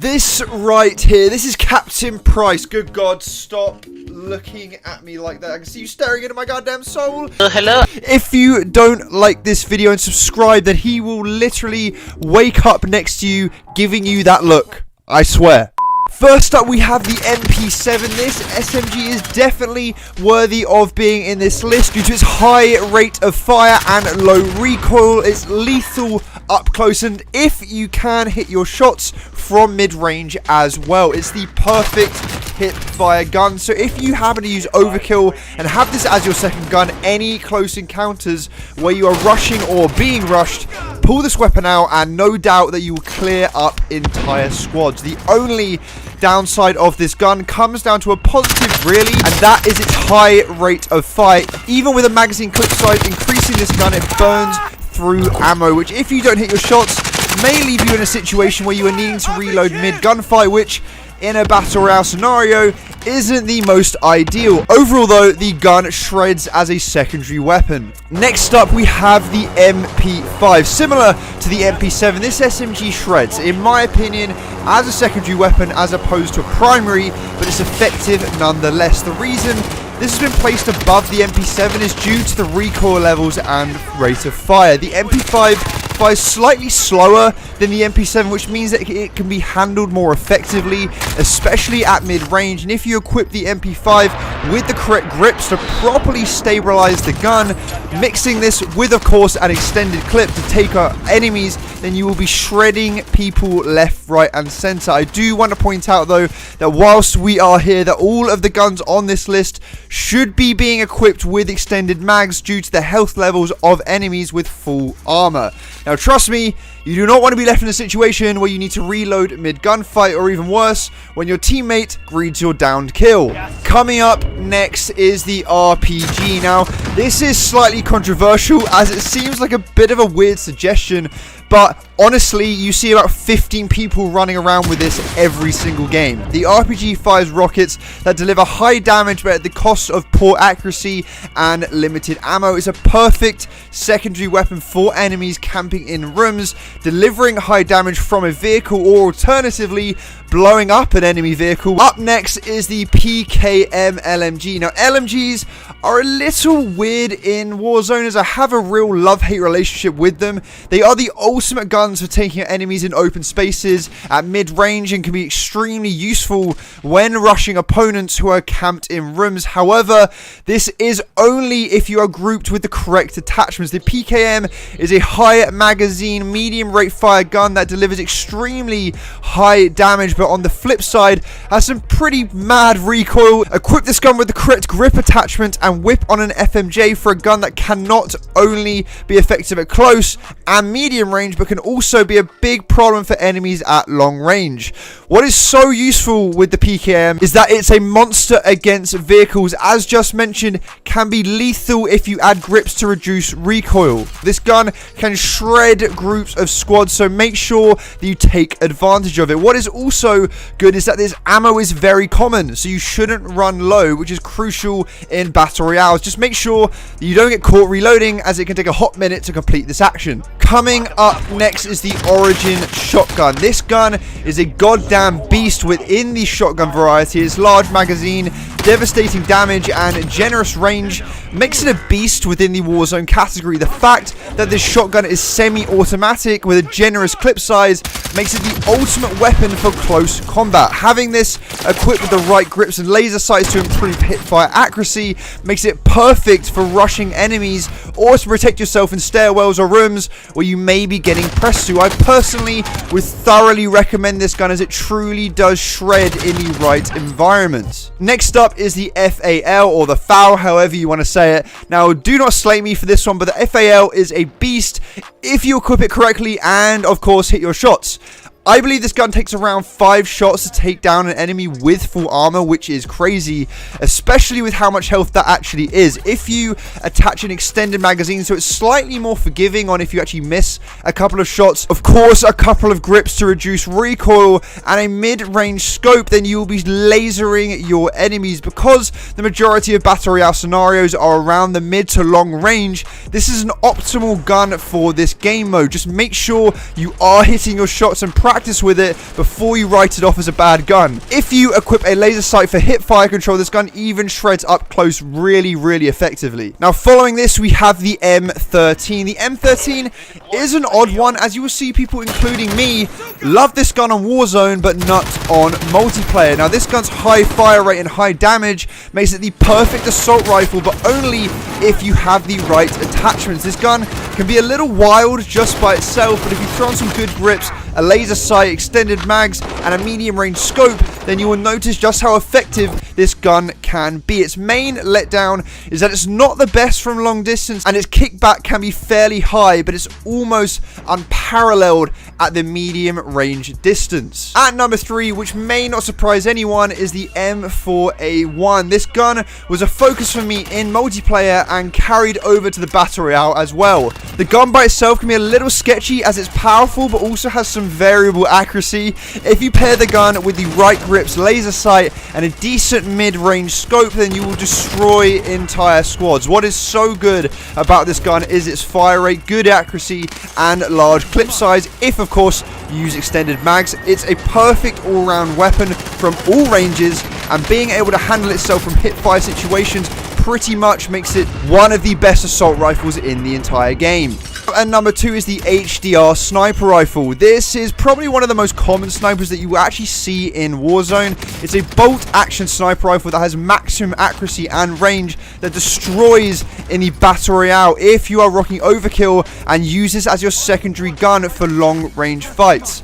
This right here, this is Captain Price. Good God, stop looking at me like that. I can see you staring into my goddamn soul. Hello. If you don't like this video and subscribe, then he will literally wake up next to you, giving you that look. I swear. First up, we have the MP7. This SMG is definitely worthy of being in this list due to its high rate of fire and low recoil. It's lethal up close, and if you can hit your shots from mid-range as well, it's the perfect hip-fire gun. So if you happen to use overkill and have this as your second gun, any close encounters where you are rushing or being rushed, pull this weapon out and no doubt that you will clear up entire squads. The only downside of this gun comes down to a positive, really, and that is its high rate of fire. Even with a magazine clip size increasing this gun, it burns through ammo, which if you don't hit your shots may leave you in a situation where you are needing to reload mid gunfight, which in a battle royale scenario isn't the most ideal. Overall though, the gun shreds as a secondary weapon. Next up, we have the MP5. Similar to the MP7, this SMG shreds, in my opinion, as a secondary weapon as opposed to a primary, but it's effective nonetheless. The reason this has been placed above the MP7 is due to the recoil levels and rate of fire. The MP5 fires slightly slower than the MP7, which means that it can be handled more effectively, especially at mid-range. And if you equip the MP5 with the correct grips to properly stabilize the gun, mixing this with, of course, an extended clip to take out enemies, then you will be shredding people left, right, and center. I do want to point out, though, that whilst we are here, that all of the guns on this list should be being equipped with extended mags due to the health levels of enemies with full armor. Now, trust me, you do not want to be left in a situation where you need to reload mid-gunfight, or even worse, when your teammate greets your downed kill. Yes. Coming up next is the RPG. Now, this is slightly controversial as it seems like a bit of a weird suggestion, but honestly, you see about 15 people running around with this every single game. The RPG fires rockets that deliver high damage, but at the cost of poor accuracy and limited ammo. It's a perfect secondary weapon for enemies camping in rooms, delivering high damage from a vehicle, or alternatively, blowing up an enemy vehicle. Up next is the PKM LMG. Now, LMGs are a little weird in Warzone, as I have a real love-hate relationship with them. They are the ultimate guns for taking out enemies in open spaces at mid-range and can be extremely useful when rushing opponents who are camped in rooms. However, this is only if you are grouped with the correct attachments. The PKM is a high magazine, medium rate fire gun that delivers extremely high damage, but on the flip side has some pretty mad recoil. Equip this gun with the correct grip attachment and whip on an FMJ for a gun that can not only be effective at close and medium range, but can also be a big problem for enemies at long range. What is so useful with the PKM is that it's a monster against vehicles. As just mentioned, can be lethal if you add grips to reduce recoil. This gun can shred groups of squads, so make sure that you take advantage of it. What is also good is that this ammo is very common, so you shouldn't run low, which is crucial in battle royales. Just make sure that you don't get caught reloading, as it can take a hot minute to complete this action. Coming up next is the Origin shotgun. This gun is a goddamn beast within the shotgun variety. Its large magazine, devastating damage, and generous range makes it a beast within the Warzone category. The fact that this shotgun is semi-automatic with a generous clip size makes it the ultimate weapon for close combat. Having this equipped with the right grips and laser sights to improve hipfire accuracy makes it perfect for rushing enemies or to protect yourself in stairwells or rooms where you may be getting pressed to. I personally would thoroughly recommend this gun, as it truly does shred in the right environment. Next up is the FAL, or the FAL, however you want to say it. Now, do not slay me for this one, but the FAL is a beast if you equip it correctly and, of course, hit your shots. I believe this gun takes around 5 shots to take down an enemy with full armor, which is crazy, especially with how much health that actually is. If you attach an extended magazine, so it's slightly more forgiving on if you actually miss a couple of shots, of course, a couple of grips to reduce recoil, and a mid-range scope, then you will be lasering your enemies. Because the majority of battle royale scenarios are around the mid to long range, this is an optimal gun for this game mode. Just make sure you are hitting your shots and practice practice with it before you write it off as a bad gun. If you equip a laser sight for hip fire control, this gun even shreds up close really effectively. Now following this, we have the M13. The M13 is an odd one, as you will see people, including me, love this gun on Warzone but not on multiplayer. Now this gun's high fire rate and high damage makes it the perfect assault rifle, but only if you have the right attachments. This gun can be a little wild just by itself, but if you throw on some good grips, a laser sight, extended mags, and a medium range scope, then you will notice just how effective this gun can be. Its main letdown is that it's not the best from long distance, and its kickback can be fairly high, but it's almost unparalleled at the medium range distance. At number 3, which may not surprise anyone, is the M4A1. This gun was a focus for me in multiplayer and carried over to the Battle Royale as well. The gun by itself can be a little sketchy as it's powerful, but also has some variable accuracy. If you pair the gun with the right grips, laser sight, and a decent mid-range scope, then you will destroy entire squads. What is so good about this gun is its fire rate, good accuracy, and large clip size. If of course you use extended mags, it's a perfect all-round weapon from all ranges, and being able to handle itself from hip fire situations pretty much makes it one of the best assault rifles in the entire game. And number 2 is the HDR sniper rifle. This is probably one of the most common snipers that you will actually see in Warzone. It's a bolt action sniper rifle that has maximum accuracy and range that destroys in the Battle Royale if you are rocking overkill and use this as your secondary gun for long range fights.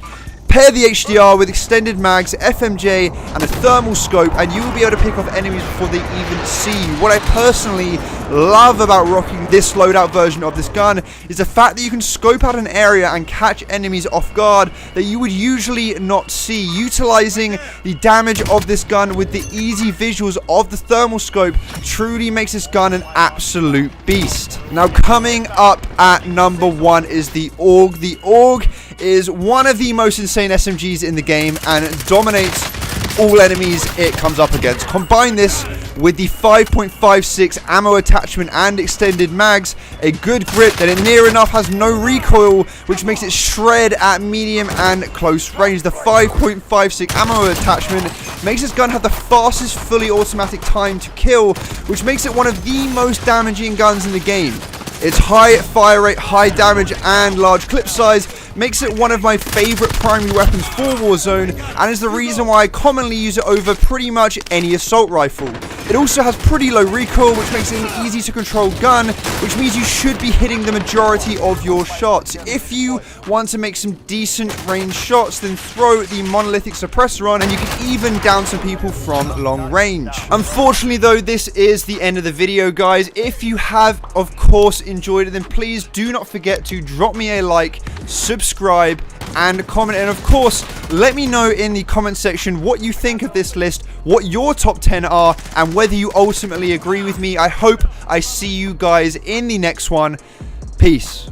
Pair the HDR with extended mags, FMJ, and a thermal scope, and you will be able to pick off enemies before they even see you. What I personally love about rocking this loadout version of this gun is the fact that you can scope out an area and catch enemies off guard that you would usually not see. Utilizing the damage of this gun with the easy visuals of the thermal scope truly makes this gun an absolute beast. Now coming up at number 1 is the AUG. The AUG is one of the most insane SMGs in the game and dominates all enemies it comes up against. Combine this with the 5.56 ammo attachment and extended mags, a good grip that it near enough has no recoil, which makes it shred at medium and close range. The 5.56 ammo attachment makes this gun have the fastest fully automatic time to kill, which makes it one of the most damaging guns in the game. Its high fire rate, high damage, and large clip size makes it one of my favorite primary weapons for Warzone, and is the reason why I commonly use it over pretty much any assault rifle. It also has pretty low recoil, which makes it an easy to control gun, which means you should be hitting the majority of your shots. If you want to make some decent range shots, then throw the monolithic suppressor on and you can even down some people from long range. Unfortunately though, this is the end of the video, guys. If you have of course enjoyed it, then please do not forget to drop me a like, subscribe, and comment, and of course let me know in the comment section what you think of this list, what your top 10 are, and whether you ultimately agree with me. I hope I see you guys in the next one. Peace.